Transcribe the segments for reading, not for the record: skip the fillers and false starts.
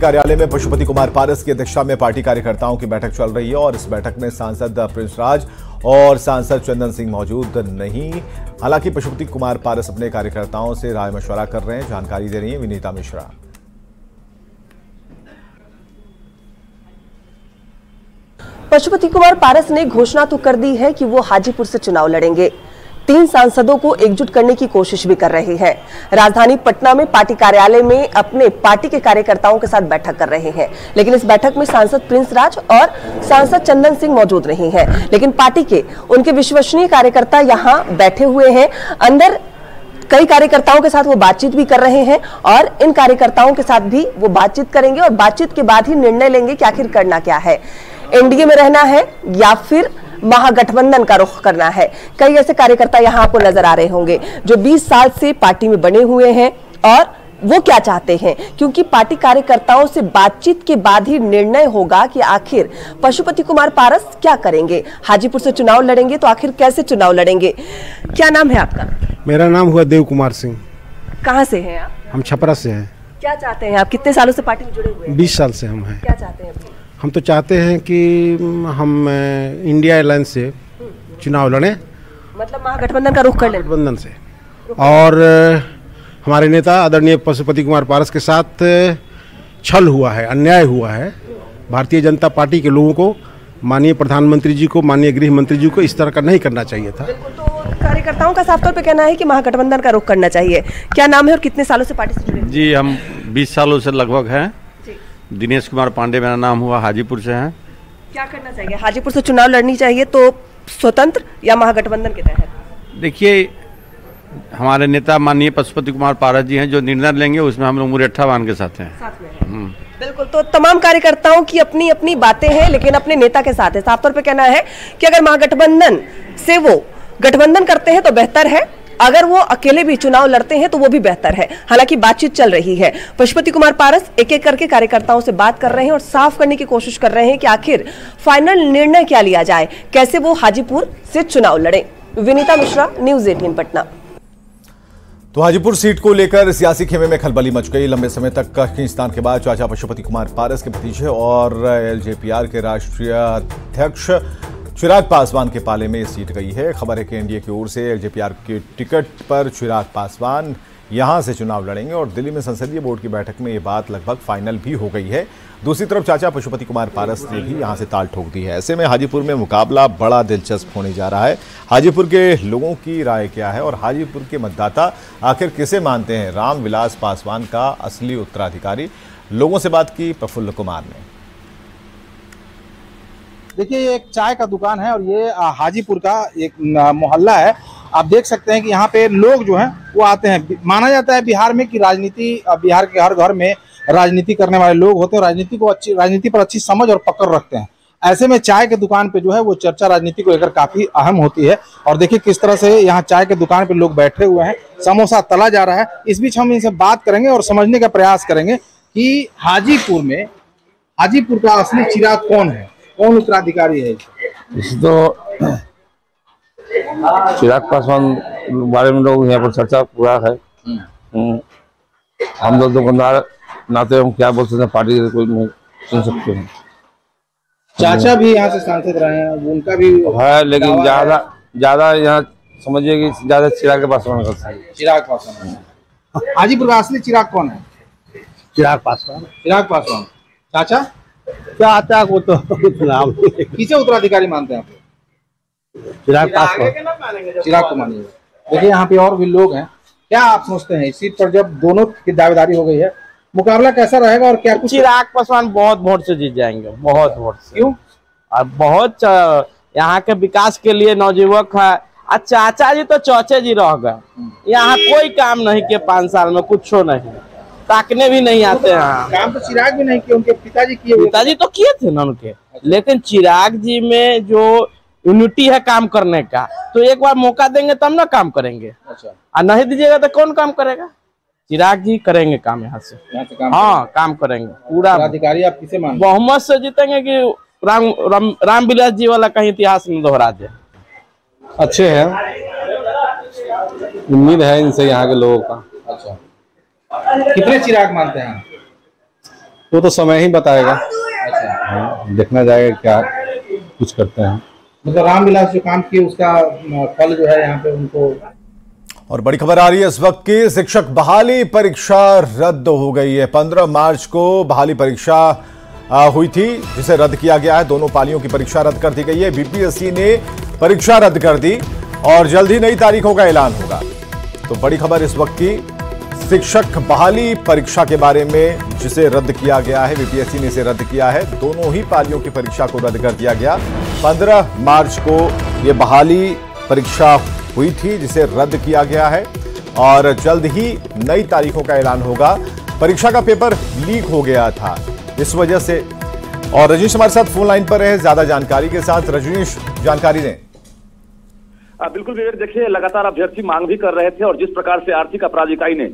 कार्यालय में पशुपति कुमार पारस की अध्यक्षता में पार्टी कार्यकर्ताओं की बैठक चल रही है और इस बैठक में सांसद प्रिंस राज और सांसद चंदन सिंह मौजूद नहीं। हालांकि पशुपति कुमार पारस अपने कार्यकर्ताओं से राय मशवरा कर रहे हैं। जानकारी दे रही है विनीता मिश्रा। पशुपति कुमार पारस ने घोषणा तो कर दी है कि वो हाजीपुर से चुनाव लड़ेंगे। 3 सांसदों को एकजुट करने की कोशिश भी कर रहे हैं। राजधानी पटना में पार्टी कार्यालय में अपने पार्टी के कार्यकर्ताओं के साथ बैठक कर रहे हैं, लेकिन इस बैठक में सांसद प्रिंस राज और सांसद चंदन सिंह मौजूद नहीं हैं। लेकिन पार्टी के उनके विश्वसनीय कार्यकर्ता यहां बैठे हुए हैं। अंदर कई कार्यकर्ताओं के साथ वो बातचीत भी कर रहे हैं और इन कार्यकर्ताओं के साथ भी वो बातचीत करेंगे और बातचीत के बाद ही निर्णय लेंगे कि आखिर करना क्या है, एनडीए में रहना है या फिर महागठबंधन का रुख करना है। कई ऐसे कार्यकर्ता यहां आपको नजर आ रहे होंगे जो 20 साल से पार्टी में बने हुए हैं और वो क्या चाहते हैं, क्योंकि पार्टी कार्यकर्ताओं से बातचीत के बाद ही निर्णय होगा कि आखिर पशुपति कुमार पारस क्या करेंगे। हाजीपुर से चुनाव लड़ेंगे तो आखिर कैसे चुनाव लड़ेंगे। क्या नाम है आपका? मेरा नाम हुआ देव कुमार सिंह। कहाँ से हैं आप? हम छपरा से हैं। क्या चाहते हैं आप? कितने सालों से पार्टी में जुड़े हुए हैं? 20 साल से हम हैं। क्या चाहते हैं? हम तो चाहते हैं कि हम इंडिया अलायंस से चुनाव लड़ें, मतलब महागठबंधन का रुख कर लें। गठबंधन से, और हमारे नेता आदरणीय पशुपति कुमार पारस के साथ छल हुआ है, अन्याय हुआ है। भारतीय जनता पार्टी के लोगों को, माननीय प्रधानमंत्री जी को, माननीय गृह मंत्री जी को इस तरह का नहीं करना चाहिए था। तो कार्यकर्ताओं का साफ तौर पे कहना है कि महागठबंधन का रुख करना चाहिए। क्या नाम है और कितने सालों से पार्टी से जुड़े? जी, हम 20 सालों से लगभग हैं। दिनेश कुमार पांडे मेरा नाम हुआ, हाजीपुर से हैं। क्या करना चाहिए? हाजीपुर से चुनाव लड़नी चाहिए तो स्वतंत्र या महागठबंधन के तहत? देखिए, हमारे नेता माननीय पशुपति कुमार पारस जी हैं, जो निर्णय लेंगे उसमें हम लोग मुरेठा बांध के साथ हैं। बिल्कुल। तो तमाम कार्यकर्ताओं की अपनी अपनी बातें हैं, लेकिन अपने नेता के साथ है। साफ तौर पे कहना है कि अगर महागठबंधन से वो गठबंधन करते हैं तो बेहतर है, अगर वो अकेले भी चुनाव लड़ते हैं तो वो भी बेहतर है। हालांकि बातचीत चल रही है। पशुपति कुमार पारस एक एक करके कार्यकर्ताओं से बात कर रहे हैं और साफ करने की कोशिश कर रहे हैं कि आखिर फाइनल निर्णय क्या लिया जाए, कैसे वो हाजीपुर से चुनाव लड़े। विनीता मिश्रा, न्यूज़ 18 पटना। तो हाजीपुर सीट को लेकर सियासी खेमे में खलबली मच गई। लंबे समय तक खींचतान के बाद चाचा पशुपति कुमार पारस के भतीजे और एलजेपीआर के राष्ट्रीय अध्यक्ष चिराग पासवान के पाले में सीट गई है। खबर है कि एनडीए की ओर से एलजेपीआर के टिकट पर चिराग पासवान यहां से चुनाव लड़ेंगे और दिल्ली में संसदीय बोर्ड की बैठक में ये बात लगभग फाइनल भी हो गई है। दूसरी तरफ चाचा पशुपति कुमार पारस ने भी यहां से ताल ठोक दी है। ऐसे में हाजीपुर में मुकाबला बड़ा दिलचस्प होने जा रहा है। हाजीपुर के लोगों की राय क्या है और हाजीपुर के मतदाता आखिर किसे मानते हैं? रामविलास पासवान का असली उत्तराधिकारी। लोगों से बात की प्रफुल्ल कुमार ने। देखिए, ये एक चाय का दुकान है और ये हाजीपुर का एक मोहल्ला है। आप देख सकते हैं कि यहाँ पे लोग जो हैं वो आते हैं। माना जाता है बिहार में कि बिहार के हर घर में राजनीति करने वाले लोग होते हैं, राजनीति पर अच्छी समझ और पकड़ रखते हैं। ऐसे में चाय के दुकान पे जो है वो चर्चा राजनीति को लेकर काफी अहम होती है। और देखिए किस तरह से यहाँ चाय के दुकान पे लोग बैठे हुए हैं, समोसा तला जा रहा है। इस बीच हम इनसे बात करेंगे और समझने का प्रयास करेंगे कि हाजीपुर का असली चिराग कौन है, कौन उत्तराधिकारी है। इस तो चिराग पासवान बारे में लोग यहाँ पर चर्चा पूरा है। हम लोग दुकानदार नाते हम क्या बोल सकते हैं, पार्टी के कोई नहीं सुन सकते हैं। चाचा भी यहाँ से सांसद रहे हैं, उनका भी है, लेकिन ज्यादा यहाँ समझिए कि ज्यादा चिराग पासवान का। चिराग पासवान हाजीपुर का असली चिराग कौन है? चिराग पासवान। चिराग पासवान। चाचा क्या आता है वो तो नाम किसे उत्तराधिकारी मानते हैं आप? चिराग पासवान। चिराग को मानिए। देखिए यहाँ पे और भी लोग हैं। क्या आप सोचते हैं इस सीट पर जब दोनों की दावेदारी हो गई है, मुकाबला कैसा रहेगा और क्या कुछ? चिराग पासवान बहुत वोट से जीत जाएंगे, बहुत वोट से। क्यों? और बहुत यहाँ के विकास के लिए नवयुवक है। और चाचा जी तो चौचे जी रह गए, यहाँ कोई काम नहीं किए 5 साल में, कुछ नहीं, ताकने भी नहीं आते यहाँ। काम तो चिराग भी नहीं किए, उनके पिताजी किए। पिताजी तो किए थे ना उनके। लेकिन चिराग जी में जो यूनिटी है काम करने का, तो एक बार मौका देंगे तब ना काम करेंगे। अच्छा। और नहीं दीजिएगा तो कौन काम करेगा? चिराग जी करेंगे काम यहाँ से। हाँ, काम करेंगे पूरा। अधिकारी आप किसे मानते? बहुमत से जीतेंगे कि रामविलास जी वाला कहीं इतिहास में दोहरा दे। अच्छे हैं, उम्मीद है इनसे यहाँ के लोगों का। अच्छा, कितने चिराग मानते हैं? वो तो समय ही बताएगा। हाँ, देखना जाएगा क्या कुछ करते हैं। मतलब रामविलास जो काम किए उसका फल जो है यहाँ पे उनको। और बड़ी खबर आ रही है इस वक्त की, शिक्षक बहाली परीक्षा रद्द हो गई है। 15 मार्च को बहाली परीक्षा हुई थी जिसे रद्द किया गया है। दोनों पालियों की परीक्षा रद्द कर दी गई है। बीपीएससी ने परीक्षा रद्द कर दी और जल्द ही नई तारीखों का ऐलान होगा। तो बड़ी खबर इस वक्त की, शिक्षक बहाली परीक्षा के बारे में जिसे रद्द किया गया है, बीपीएससी ने इसे रद्द किया है। दोनों ही पालियों की परीक्षा को रद्द कर दिया गया। 15 मार्च को ये बहाली परीक्षा हुई थी जिसे रद्द किया गया है और जल्द ही नई तारीखों का ऐलान होगा। परीक्षा का पेपर लीक हो गया था इस वजह से। और रजनीश हमारे साथ फोन लाइन पर है ज्यादा जानकारी के साथ। रजनीश, जानकारी दें। बिल्कुल विवेक, देखिए लगातार अभ्यर्थी मांग भी कर रहे थे और जिस प्रकार से आर्थिक अपराध इकाई ने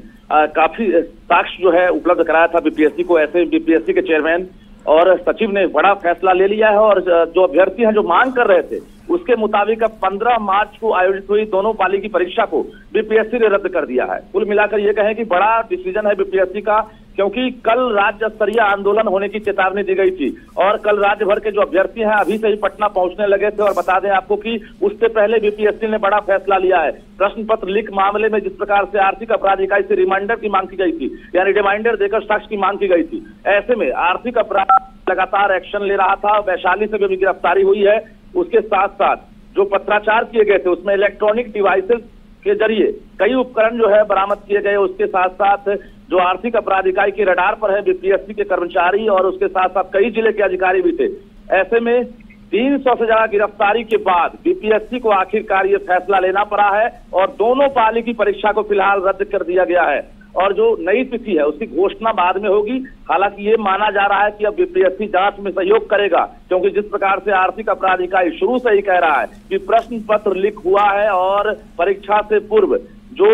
काफी साक्ष्य जो है उपलब्ध कराया था बीपीएससी को, ऐसे बीपीएससी के चेयरमैन और सचिव ने बड़ा फैसला ले लिया है और जो अभ्यर्थी हैं जो मांग कर रहे थे उसके मुताबिक अब 15 मार्च को आयोजित हुई दोनों पाली की परीक्षा को बीपीएससी ने रद्द कर दिया है। कुल मिलाकर ये कहें कि बड़ा डिसीजन है बीपीएससी का, क्योंकि कल राज्य स्तरीय आंदोलन होने की चेतावनी दी गई थी और कल राज्य भर के जो अभ्यर्थी हैं अभी से ही पटना पहुंचने लगे थे। और बता दें आपको कि उससे पहले बीपीएससी ने बड़ा फैसला लिया है। प्रश्न पत्र लीक मामले में जिस प्रकार से आर्थिक अपराध इकाई से रिमाइंडर की मांग की गई थी, यानी रिमाइंडर देकर साक्ष्य की मांग की गई थी, ऐसे में आर्थिक अपराध लगातार एक्शन ले रहा था। वैशाली से भी गिरफ्तारी हुई है। उसके साथ साथ जो पत्राचार किए गए थे उसमें इलेक्ट्रॉनिक डिवाइसेस के जरिए कई उपकरण जो है बरामद किए गए। उसके साथ साथ जो आर्थिक अपराध इकाई के रडार पर है बीपीएससी के कर्मचारी और उसके साथ साथ कई जिले के अधिकारी भी थे। ऐसे में 300 से ज्यादा गिरफ्तारी के बाद बीपीएससी को आखिरकार ये फैसला लेना पड़ा है और दोनों पाली की परीक्षा को फिलहाल रद्द कर दिया गया है और जो नई तिथि है उसकी घोषणा बाद में होगी। हालांकि ये माना जा रहा है कि अब बीपीएससी जांच में सहयोग करेगा, क्योंकि जिस प्रकार से आर्थिक अपराध इकाई शुरू से ही कह रहा है कि प्रश्न पत्र लीक हुआ है और परीक्षा से पूर्व जो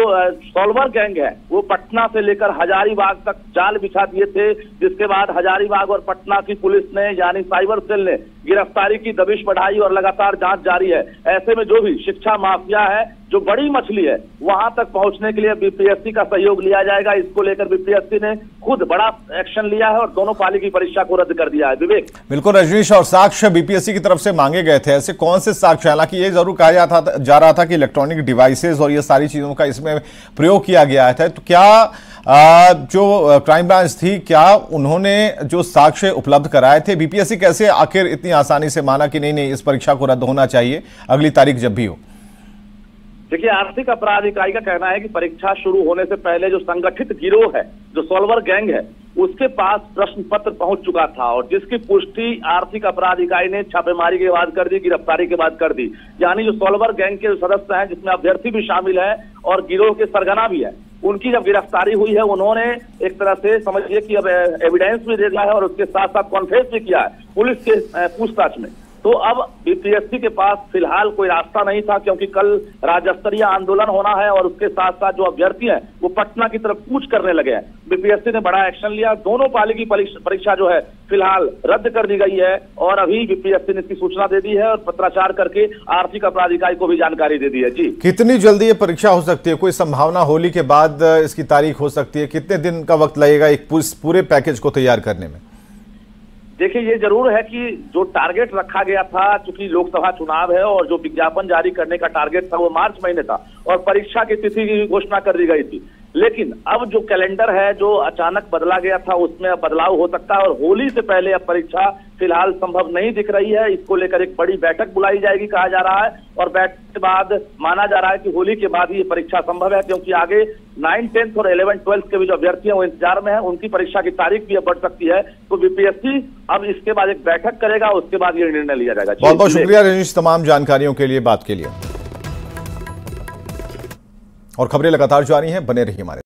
सॉल्वर गैंग है वो पटना से लेकर हजारीबाग तक जाल बिछा दिए थे, जिसके बाद हजारीबाग और पटना की पुलिस ने यानी साइबर सेल ने गिरफ्तारी की दबिश बढ़ाई और लगातार जांच जारी है। ऐसे में जो भी शिक्षा माफिया है, जो बड़ी मछली है, वहां तक पहुंचने के लिए बीपीएससी का सहयोग लिया जाएगा। इसको लेकर बीपीएससी ने खुद बड़ा एक्शन लिया है और दोनों पाली की परीक्षा को रद्द कर दिया है। विवेक, बिल्कुल रजनीश, और साक्ष्य बीपीएससी की तरफ से मांगे गए थे, ऐसे कौन से साक्ष्य? हालांकि ये जरूर कहा जा रहा था कि इलेक्ट्रॉनिक डिवाइसेस और ये सारी चीजों का इसमें प्रयोग किया गया था। तो क्या जो क्राइम ब्रांच थी, क्या उन्होंने जो साक्ष्य उपलब्ध कराए थे? बीपीएससी कैसे आखिर इतनी आसानी से माना कि नहीं इस परीक्षा को रद्द होना चाहिए अगली तारीख जब भी हो? देखिए, आर्थिक अपराध इकाई का कहना है कि परीक्षा शुरू होने से पहले जो संगठित गिरोह है, जो सॉल्वर गैंग है, उसके पास प्रश्न पत्र पहुंच चुका था और जिसकी पुष्टि आर्थिक अपराध इकाई ने छापेमारी के बाद कर दी, गिरफ्तारी के बाद कर दी। यानी जो सॉल्वर गैंग के सदस्य हैं, जिसमें अभ्यर्थी भी शामिल है और गिरोह के सरगना भी है, उनकी जब गिरफ्तारी हुई है उन्होंने एक तरह से समझिए कि अब एविडेंस भी दे दिया है और उसके साथ साथ कॉन्फेस भी किया है पुलिस के पूछताछ में। तो अब बीपीएससी के पास फिलहाल कोई रास्ता नहीं था, क्योंकि कल राज्य स्तरीय आंदोलन होना है और उसके साथ साथ जो अभ्यर्थी हैं वो पटना की तरफ कूच करने लगे हैं। बीपीएससी ने बड़ा एक्शन लिया, दोनों पाली की परीक्षा जो है फिलहाल रद्द कर दी गई है और अभी बीपीएससी ने इसकी सूचना दे दी है और पत्राचार करके आर्थिक अपराध इकाई को भी जानकारी दे दी है। जी, कितनी जल्दी ये परीक्षा हो सकती है? कोई संभावना होली के बाद इसकी तारीख हो सकती है? कितने दिन का वक्त लगेगा एक पूरे पैकेज को तैयार करने में? देखिए, ये जरूर है कि जो टारगेट रखा गया था, चूंकि लोकसभा चुनाव है और जो विज्ञापन जारी करने का टारगेट था वो मार्च महीने था और परीक्षा की तिथि की घोषणा कर दी गई थी। लेकिन अब जो कैलेंडर है जो अचानक बदला गया था उसमें अब बदलाव हो सकता है और होली से पहले अब परीक्षा फिलहाल संभव नहीं दिख रही है। इसको लेकर एक बड़ी बैठक बुलाई जाएगी कहा जा रहा है और बैठक के बाद माना जा रहा है कि होली के बाद ही ये परीक्षा संभव है, क्योंकि आगे 9th, 10th और 11th, 12th के भी जो अभ्यर्थी हैं वो इंतजार में है, उनकी परीक्षा की तारीख भी अब बढ़ सकती है। तो बीपीएससी अब इसके बाद एक बैठक करेगा, उसके बाद ये निर्णय लिया जाएगा। बहुत बहुत शुक्रिया रजनीश तमाम जानकारियों के लिए, बात के लिए। और खबरें लगातार जारी हैं, बने रहिए हमारे